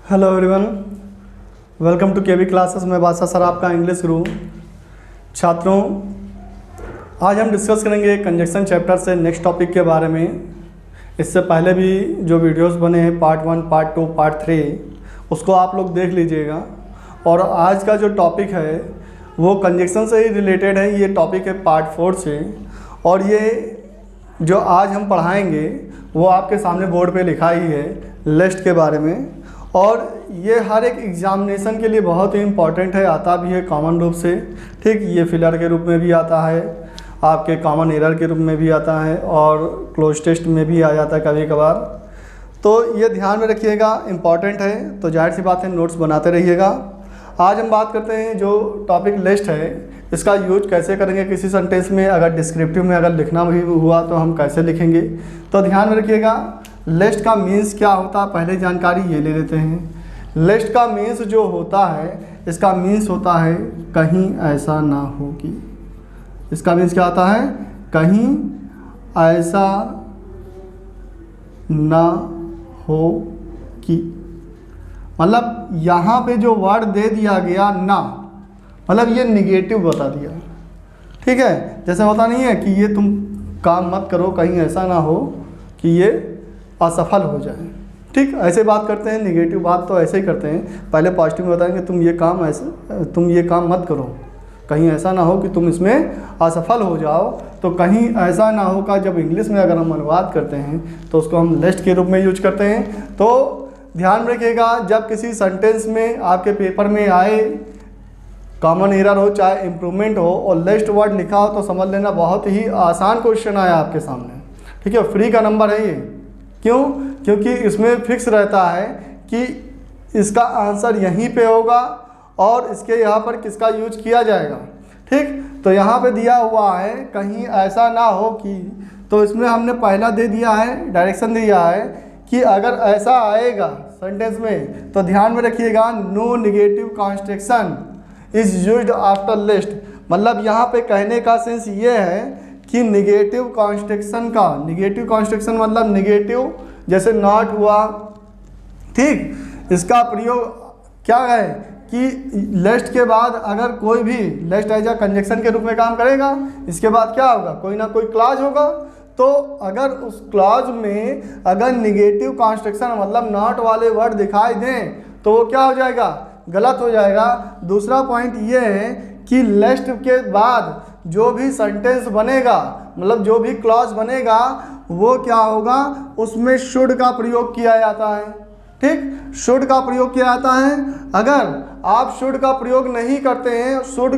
Hello everyone, welcome to KV classes. मैं Badshah sir, आपका English गुरु। छात्रों, आज हम डिस्कस करेंगे कंजक्शन चैप्टर से नेक्स्ट टॉपिक के बारे में। इससे पहले भी जो वीडियोस बने हैं पार्ट 1, पार्ट 2, पार्ट 3, उसको आप लोग देख लीजिएगा। और आज का जो टॉपिक है वो कंजक्शन से ही रिलेटेड है। ये टॉपिक है पार्ट 4 से, और ये जो आज हम पढ़ाएंगे वो आपके सामने बोर्ड पे लिखा ही है, लिस्ट के बारे में। और ये हर एक एग्जामिनेशन के लिए बहुत ही इम्पॉर्टेंट है, आता भी है कॉमन रूप से। ठीक, ये फिलर के रूप में भी आता है, आपके कॉमन एरर के रूप में भी आता है, और क्लोज टेस्ट में भी आ जाता है कभी कभार। तो ये ध्यान में रखिएगा, इम्पॉर्टेंट है। तो जाहिर सी बात है, नोट्स बनाते रहिएगा। आज हम बात करते हैं जो टॉपिक लिस्ट है, इसका यूज कैसे करेंगे किसी सेंटेंस में। अगर डिस्क्रिप्टिव में अगर लिखना भी हुआ तो हम कैसे लिखेंगे, तो ध्यान में रखिएगा। लिस्ट का मीन्स क्या होता है, पहले जानकारी ये ले लेते हैं। लिस्ट का मीन्स जो होता है, इसका मीन्स होता है कहीं ऐसा ना हो कि। इसका मीन्स क्या होता है, कहीं ऐसा ना हो कि। मतलब यहाँ पे जो वर्ड दे दिया गया ना, मतलब ये निगेटिव बता दिया। ठीक है, जैसे होता नहीं है कि ये तुम काम मत करो, कहीं ऐसा ना हो कि ये असफल हो जाए। ठीक, ऐसे बात करते हैं, निगेटिव बात तो ऐसे ही करते हैं। पहले पॉजिटिव में बताएंगे तुम ये काम मत करो, कहीं ऐसा ना हो कि तुम इसमें असफल हो जाओ। तो कहीं ऐसा ना हो का जब इंग्लिश में अगर हम अनुवाद करते हैं तो उसको हम लिस्ट के रूप में यूज करते हैं। तो ध्यान रखिएगा, जब किसी सेंटेंस में आपके पेपर में आए, कॉमन एरर हो चाहे इम्प्रूवमेंट हो, और लिस्ट वर्ड लिखा हो, तो समझ लेना बहुत ही आसान क्वेश्चन आया आपके सामने। ठीक है, फ्री का नंबर है ये। क्यों? क्योंकि इसमें फिक्स रहता है कि इसका आंसर यहीं पे होगा और इसके यहाँ पर किसका यूज किया जाएगा। ठीक, तो यहाँ पे दिया हुआ है कहीं ऐसा ना हो कि, तो इसमें हमने पहला दे दिया है, डायरेक्शन दिया है कि अगर ऐसा आएगा सेंटेंस में तो ध्यान में रखिएगा, no negative construction is used after lest. मतलब यहाँ पे कहने का सेंस ये है कि निगेटिव कॉन्स्ट्रक्शन मतलब निगेटिव, जैसे नॉट हुआ। ठीक, इसका प्रयोग क्या है कि लिस्ट के बाद अगर कोई भी, लिस्ट एज अ कंजक्शन के रूप में काम करेगा, इसके बाद क्या होगा, कोई ना कोई क्लॉज होगा। तो अगर उस क्लॉज में अगर निगेटिव कॉन्स्ट्रक्शन मतलब नॉट वाले वर्ड दिखाई दें तो वो क्या हो जाएगा, गलत हो जाएगा। दूसरा पॉइंट ये है कि लिस्ट के बाद जो भी सेंटेंस बनेगा, मतलब जो भी क्लॉज बनेगा, वो क्या होगा, उसमें शुड का प्रयोग किया जाता है। ठीक, शुड का प्रयोग किया जाता है। अगर आप शुड का प्रयोग नहीं करते हैं, शुड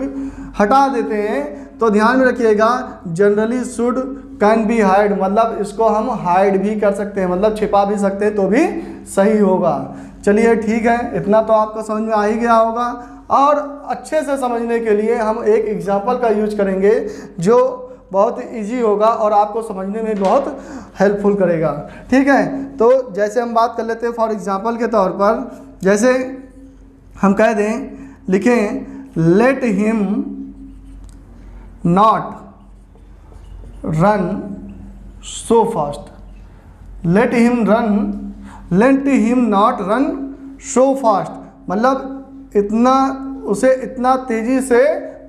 हटा देते हैं, तो ध्यान में रखिएगा, generally should can be hide, मतलब इसको हम हाइड भी कर सकते हैं, मतलब छिपा भी सकते हैं तो भी सही होगा। चलिए ठीक है, इतना तो आपको समझ में आ ही गया होगा। और अच्छे से समझने के लिए हम एक एग्जाम्पल का यूज करेंगे जो बहुत इजी होगा और आपको समझने में बहुत हेल्पफुल करेगा। ठीक है, तो जैसे हम बात कर लेते हैं, फॉर एग्जाम्पल के तौर पर, जैसे हम कह दें, लिखें late him not run so fast. Late him not run so fast, मतलब उसे इतना तेजी से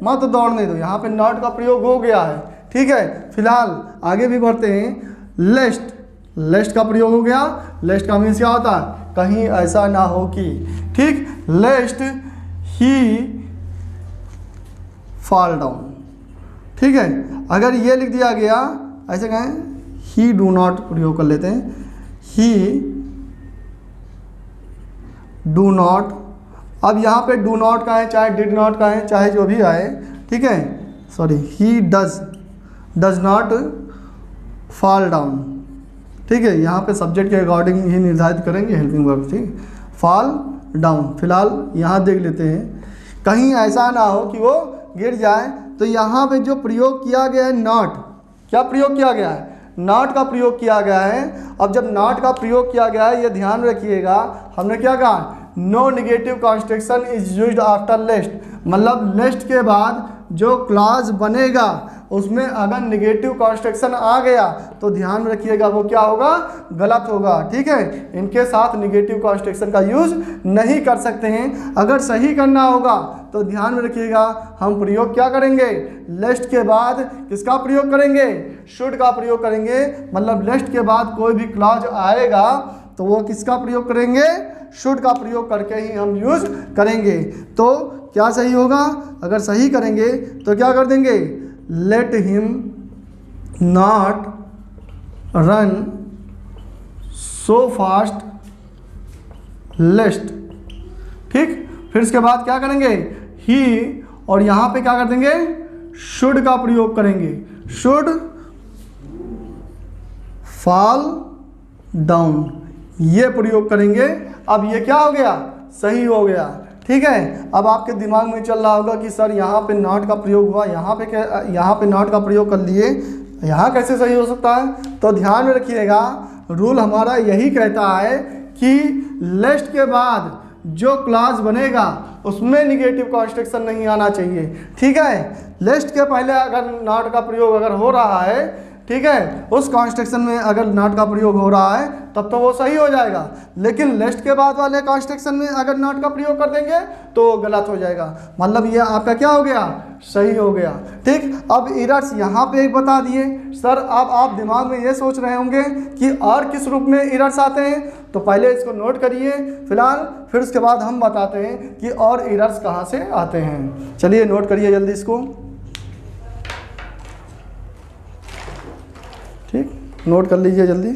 मत दौड़ने दो। यहाँ पे नॉट का प्रयोग हो गया है। ठीक है, फिलहाल आगे भी बढ़ते हैं। लेस्ट का प्रयोग हो गया। लेस्ट का मीन्स क्या होता है, कहीं ऐसा ना हो कि। ठीक, लेस्ट ही फॉल डाउन। ठीक है, अगर ये लिख दिया गया, ऐसे कहें ही डू नॉट प्रयोग कर लेते हैं, ही डू नॉट। अब यहाँ पे डू नॉट का है, चाहे डिड नॉट का है, चाहे जो भी आए। ठीक है, sorry, he does not fall down. ठीक है, यहाँ पे सब्जेक्ट के अकॉर्डिंग ही निर्धारित करेंगे हेल्पिंग वर्ब। ठीक, फॉल डाउन। फिलहाल यहाँ देख लेते हैं, कहीं ऐसा ना हो कि वो गिर जाए। तो यहाँ पे जो प्रयोग किया गया है नॉट, क्या प्रयोग किया गया है, नॉट का प्रयोग किया गया है। अब जब नॉट का प्रयोग किया गया है, ये ध्यान रखिएगा, हमने क्या कहा, no negative construction is used after lest, मतलब लिस्ट के बाद जो क्लॉज बनेगा उसमें अगर निगेटिव कॉन्स्ट्रक्शन आ गया तो ध्यान में रखिएगा वो क्या होगा, गलत होगा। ठीक है, इनके साथ निगेटिव कॉन्स्ट्रक्शन का यूज नहीं कर सकते हैं। अगर सही करना होगा तो ध्यान में रखिएगा हम प्रयोग क्या करेंगे, लेस्ट के बाद किसका प्रयोग करेंगे, शुड का प्रयोग करेंगे। मतलब लेस्ट के बाद कोई भी क्लॉज आएगा तो वो किसका प्रयोग करेंगे, शुड का प्रयोग करके ही हम यूज करेंगे। तो क्या सही होगा, अगर सही करेंगे तो क्या कर देंगे, late him not run so fast लेस्ट। ठीक, फिर इसके बाद क्या करेंगे, ही, और यहाँ पे क्या कर देंगे, शुड का प्रयोग करेंगे, शुड फॉल डाउन, ये प्रयोग करेंगे। अब ये क्या हो गया, सही हो गया। ठीक है, अब आपके दिमाग में चल रहा होगा कि सर यहाँ पे नॉट का प्रयोग हुआ, यहाँ पे नॉट का प्रयोग कर लिए, यहाँ कैसे सही हो सकता है। तो ध्यान में रखिएगा रूल हमारा यही कहता है कि लेस्ट के बाद जो क्लॉज बनेगा उसमें निगेटिव कॉन्स्ट्रक्शन नहीं आना चाहिए। ठीक है, लेस्ट के पहले अगर नॉट का प्रयोग अगर हो रहा है, ठीक है, उस कॉन्स्ट्रक्शन में अगर नॉट का प्रयोग हो रहा है तब तो वो सही हो जाएगा, लेकिन लेस्ट के बाद वाले कॉन्स्ट्रक्शन में अगर नॉट का प्रयोग कर देंगे तो गलत हो जाएगा। मतलब ये आपका क्या हो गया, सही हो गया। ठीक, अब एरर्स यहाँ पे एक बता दिए। सर अब आप दिमाग में ये सोच रहे होंगे कि और किस रूप में एरर्स आते हैं, तो पहले इसको नोट करिए फिलहाल, फिर उसके बाद हम बताते हैं कि और एरर्स कहाँ से आते हैं। चलिए नोट करिए जल्दी इसको। ठीक, नोट कर लीजिए जल्दी।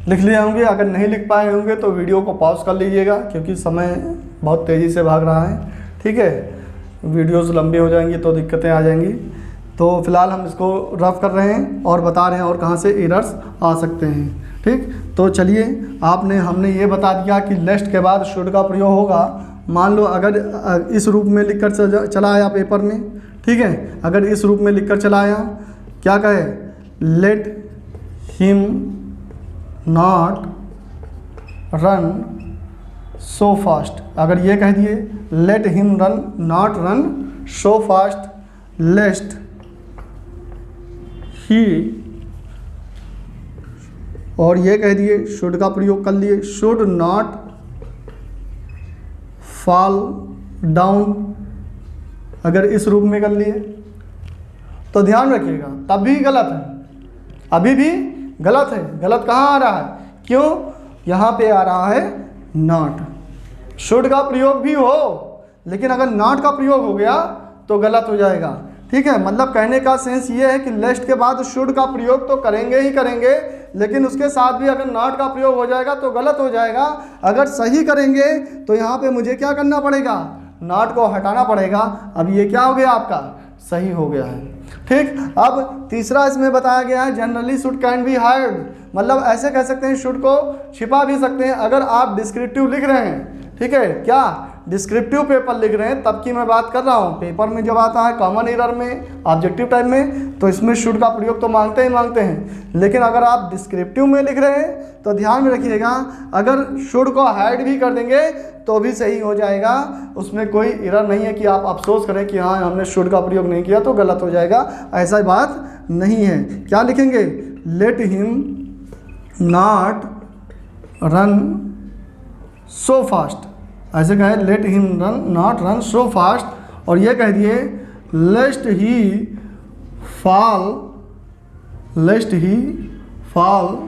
लिख लिए होंगे, अगर नहीं लिख पाए होंगे तो वीडियो को पॉज कर लीजिएगा क्योंकि समय बहुत तेज़ी से भाग रहा है। ठीक है, वीडियोस लंबी हो जाएंगी तो दिक्कतें आ जाएंगी। तो फिलहाल हम इसको रफ कर रहे हैं और बता रहे हैं और कहाँ से एरर्स आ सकते हैं। ठीक, तो चलिए हमने ये बता दिया कि लेस्ट के बाद शुड का प्रयोग होगा। मान लो अगर इस रूप में लिखकर चला आया पेपर में, ठीक है, अगर इस रूप में लिखकर चला आया, क्या कहे, let him not run so fast. अगर ये कह दिए let him run not run so fast lest he, और ये कह दिए शुड का प्रयोग कर लिए, शुड नॉट फॉल डाउन। अगर इस रूप में कर लिए तो ध्यान रखिएगा तब भी गलत है, अभी भी गलत है। गलत कहाँ आ रहा है, क्यों, यहाँ पे आ रहा है नॉट। शुड का प्रयोग भी हो लेकिन अगर नॉट का प्रयोग हो गया तो गलत हो जाएगा। ठीक है, मतलब कहने का सेंस ये है कि लेस्ट के बाद शुड का प्रयोग तो करेंगे ही करेंगे, लेकिन उसके साथ भी अगर नॉट का प्रयोग हो जाएगा तो गलत हो जाएगा। अगर सही करेंगे तो यहाँ पे मुझे क्या करना पड़ेगा, नॉट को हटाना पड़ेगा। अब ये क्या हो गया, आपका सही हो गया है। ठीक, अब तीसरा इसमें बताया गया है generally should can be hide. मतलब ऐसे कह सकते हैं शुड को छिपा भी सकते हैं। अगर आप डिस्क्रिप्टिव लिख रहे हैं, ठीक है, क्या डिस्क्रिप्टिव पेपर लिख रहे हैं तब की मैं बात कर रहा हूँ। पेपर में जब आता है कॉमन एरर में, ऑब्जेक्टिव टाइप में, तो इसमें शुड का प्रयोग तो मांगते ही मांगते हैं। लेकिन अगर आप डिस्क्रिप्टिव में लिख रहे हैं तो ध्यान में रखिएगा अगर शुड को हाइड भी कर देंगे तो भी सही हो जाएगा, उसमें कोई एरर नहीं है कि आप अफसोस करें कि हाँ हमने शुड का प्रयोग नहीं किया तो गलत हो जाएगा, ऐसा बात नहीं है। क्या लिखेंगे, late him not run so fast, ऐसे कहे let him run not run so fast, और ये कह दिए लेस्ट ही फॉल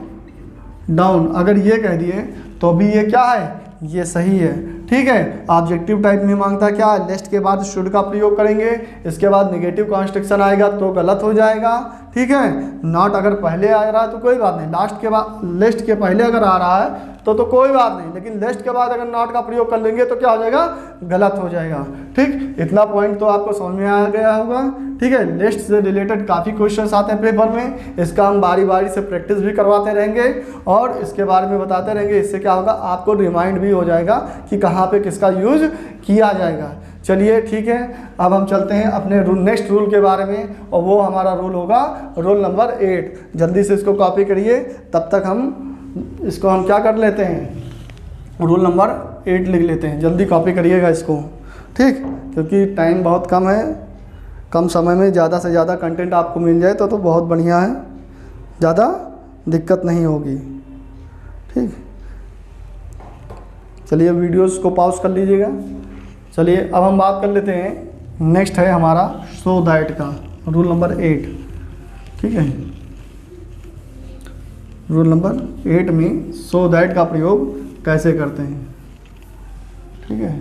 डाउन। अगर ये कह दिए तो भी ये क्या है, ये सही है। ठीक है, ऑब्जेक्टिव टाइप में मांगता है क्या, लेस्ट के बाद शुड का प्रयोग करेंगे, इसके बाद नेगेटिव कॉन्स्ट्रक्शन आएगा तो गलत हो जाएगा। ठीक है, नॉट अगर पहले आ रहा है तो कोई बात नहीं, लास्ट के बाद लेस्ट के पहले अगर आ रहा है तो कोई बात नहीं, लेकिन लेस्ट के बाद अगर नॉट का प्रयोग कर लेंगे तो क्या हो जाएगा, गलत हो जाएगा। ठीक, इतना पॉइंट तो आपको समझ में आ गया होगा। ठीक है, लिस्ट से रिलेटेड काफ़ी क्वेश्चंस आते हैं पेपर में, इसका हम बारी बारी से प्रैक्टिस भी करवाते रहेंगे और इसके बारे में बताते रहेंगे। इससे क्या होगा, आपको रिमाइंड भी हो जाएगा कि कहाँ पे किसका यूज किया जाएगा। चलिए ठीक है, अब हम चलते हैं अपने नेक्स्ट रूल के बारे में, और वो हमारा रूल होगा रूल नंबर 8। जल्दी से इसको कॉपी करिए, तब तक हम इसको हम क्या कर लेते हैं, रूल नंबर 8 लिख लेते हैं। जल्दी कॉपी करिएगा इसको, ठीक, क्योंकि टाइम बहुत कम है, कम समय में ज़्यादा से ज़्यादा कंटेंट आपको मिल जाए तो बहुत बढ़िया है, ज़्यादा दिक्कत नहीं होगी। ठीक, चलिए वीडियोस को पॉज कर लीजिएगा। चलिए अब हम बात कर लेते हैं, नेक्स्ट है हमारा सो दैट का रूल नंबर 8। ठीक है, रूल नंबर 8 में सो दैट का प्रयोग कैसे करते हैं। ठीक है,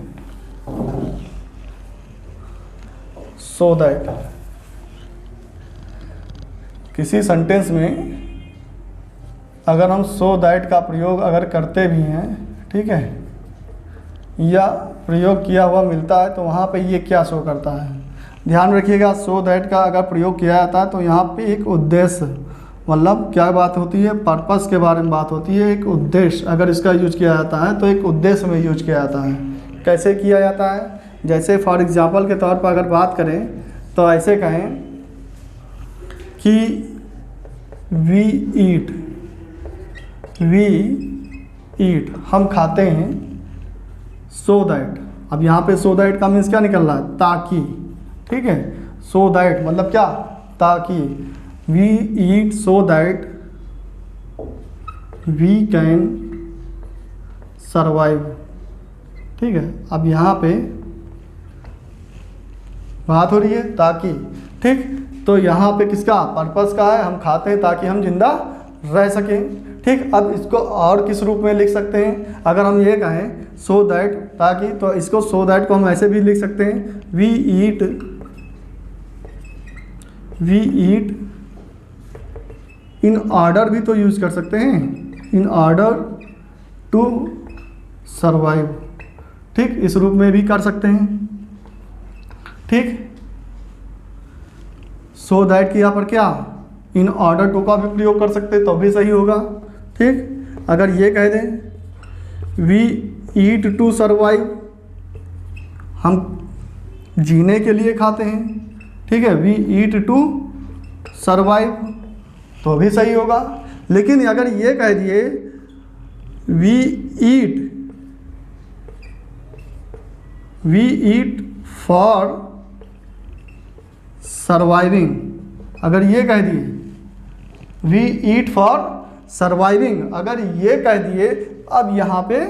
सो दैट किसी सेंटेंस में अगर हम सो दैट का प्रयोग अगर करते भी हैं, ठीक है, या प्रयोग किया हुआ मिलता है तो वहाँ पे ये क्या शो करता है। ध्यान रखिएगा, सो दैट का अगर प्रयोग किया जाता है तो यहाँ पे एक उद्देश्य, मतलब क्या बात होती है, पर्पस के बारे में बात होती है। एक उद्देश्य अगर इसका यूज किया जाता है तो एक उद्देश्य में यूज किया जाता है। कैसे किया जाता है, जैसे फॉर एग्जांपल के तौर पर अगर बात करें तो ऐसे कहें कि वी ईट हम खाते हैं, सो दैट। अब यहाँ पे सो दैट का मीन्स क्या निकल रहा है, ताकि। ठीक है, सो दैट मतलब क्या, ताकि। We eat so that we can survive. ठीक है, अब यहाँ पे बात हो रही है ताकि। ठीक, तो यहाँ पे किसका पर्पस का है, हम खाते हैं ताकि हम जिंदा रह सकें। ठीक, अब इसको और किस रूप में लिख सकते हैं, अगर हम ये कहें सो दैट ताकि, तो इसको सो दैट को हम ऐसे भी लिख सकते हैं, वी ईट इन ऑर्डर भी तो यूज कर सकते हैं, इन ऑर्डर टू सर्वाइव। ठीक, इस रूप में भी कर सकते हैं। ठीक, सो दैट की यहाँ पर क्या, इन ऑर्डर टू का भी प्रयोग कर सकते तो भी सही होगा। ठीक, अगर ये कह दें वी ईट टू सर्वाइव, हम जीने के लिए खाते हैं। ठीक है, वी ईट टू सर्वाइव तो भी सही होगा। लेकिन अगर ये कह दिए वी ईट फॉर सर्वाइविंग, अगर ये कह दिए वी ईट फॉर सर्वाइविंग, अगर ये कह दिए, अब यहाँ पे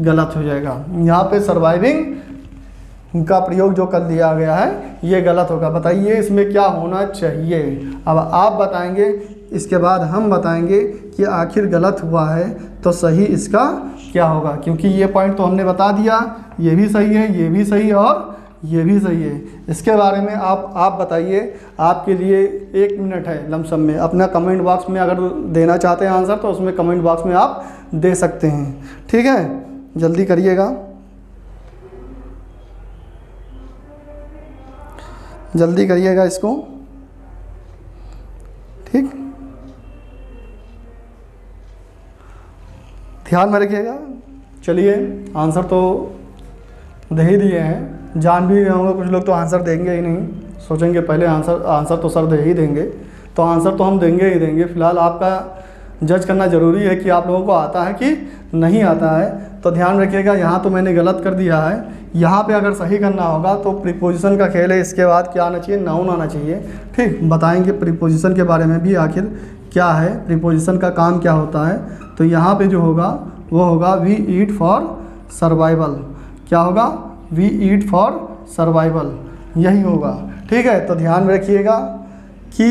गलत हो जाएगा। यहाँ पे सर्वाइविंग का प्रयोग जो कर दिया गया है ये गलत होगा। बताइए इसमें क्या होना चाहिए। अब आप बताएंगे, इसके बाद हम बताएंगे कि आखिर गलत हुआ है तो सही इसका क्या होगा, क्योंकि ये पॉइंट तो हमने बता दिया, ये भी सही है, ये भी सही है और ये भी सही है। इसके बारे में आप बताइए, आपके लिए 1 मिनट है लमसम में। अपना कमेंट बॉक्स में अगर देना चाहते हैं आंसर तो उसमें कमेंट बॉक्स में आप दे सकते हैं। ठीक है, जल्दी करिएगा, जल्दी करिएगा इसको। ठीक, ध्यान में रखिएगा। चलिए, आंसर तो दे ही दिए हैं, जान भी होंगे कुछ लोग तो आंसर देंगे ही नहीं, सोचेंगे पहले आंसर तो सर दे ही देंगे, तो आंसर तो हम देंगे ही देंगे। फिलहाल आपका जज करना ज़रूरी है कि आप लोगों को आता है कि नहीं आता है। तो ध्यान रखिएगा, यहाँ तो मैंने गलत कर दिया है, यहाँ पे अगर सही करना होगा तो प्रीपोजिशन का खेल है। इसके बाद क्या आना चाहिए, नाउन आना चाहिए। ठीक, बताएंगे प्रीपोजिशन के बारे में भी, आखिर क्या है प्रीपोजिशन का काम क्या होता है। तो यहाँ पे जो होगा वो होगा वी ईट फॉर सर्वाइवल। क्या होगा, वी ईट फॉर सर्वाइवल, यही होगा। ठीक है, तो ध्यान में रखिएगा कि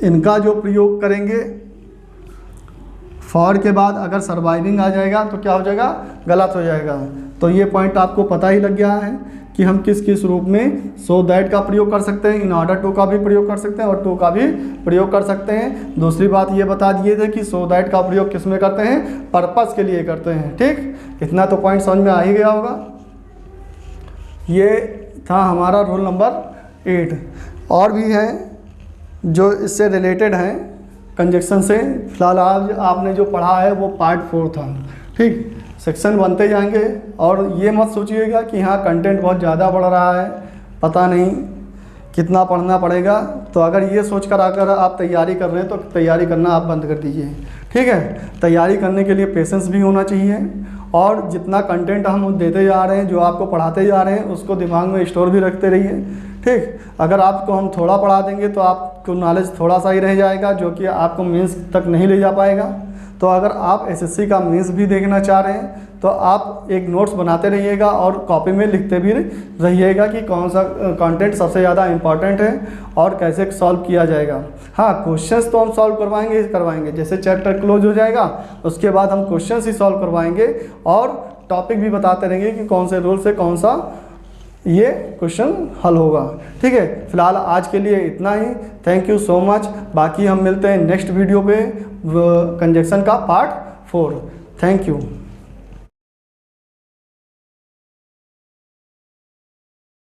इनका जो प्रयोग करेंगे, फॉर के बाद अगर सर्वाइविंग आ जाएगा तो क्या हो जाएगा, गलत हो जाएगा। तो ये पॉइंट आपको पता ही लग गया है कि हम किस किस रूप में सो दैट का प्रयोग कर सकते हैं, इन ऑर्डर टू का भी प्रयोग कर सकते हैं और टू का भी प्रयोग कर सकते हैं। दूसरी बात ये बता दिए थे कि सो दैट का प्रयोग किस में करते हैं, पर्पस के लिए करते हैं। ठीक, इतना तो पॉइंट समझ में आ ही गया होगा। ये था हमारा रूल नंबर 8। और भी हैं जो इससे रिलेटेड हैं कंजक्शन से। फिलहाल आज आपने जो पढ़ा है वो पार्ट 4 था। ठीक, सेक्शन बनते जाएंगे। और ये मत सोचिएगा कि हाँ कंटेंट बहुत ज़्यादा बढ़ रहा है, पता नहीं कितना पढ़ना पड़ेगा। तो अगर ये सोच कर आकर आप तैयारी कर रहे हैं तो तैयारी करना आप बंद कर दीजिए, ठीक है। तैयारी करने के लिए पेशेंस भी होना चाहिए, और जितना कंटेंट हम देते जा रहे हैं, जो आपको पढ़ाते जा रहे हैं, उसको दिमाग में स्टोर भी रखते रहिए, ठीक। अगर आपको हम थोड़ा पढ़ा देंगे तो आपको नॉलेज थोड़ा सा ही रह जाएगा, जो कि आपको मेंस तक नहीं ले जा पाएगा। तो अगर आप एसएससी का मेंस भी देखना चाह रहे हैं तो आप एक नोट्स बनाते रहिएगा और कॉपी में लिखते भी रहिएगा कि कौन सा कंटेंट सबसे ज़्यादा इम्पॉर्टेंट है और कैसे सॉल्व किया जाएगा। हाँ, क्वेश्चंस तो हम सॉल्व करवाएंगे ही करवाएंगे, जैसे चैप्टर क्लोज हो जाएगा उसके बाद हम क्वेश्चंस ही सॉल्व करवाएंगे और टॉपिक भी बताते रहेंगे कि कौन से रूल से कौन सा ये क्वेश्चन हल होगा, ठीक है। फिलहाल आज के लिए इतना ही। Thank you so much. बाकी हम मिलते हैं नेक्स्ट वीडियो पे कंजक्शन का पार्ट 4। Thank you.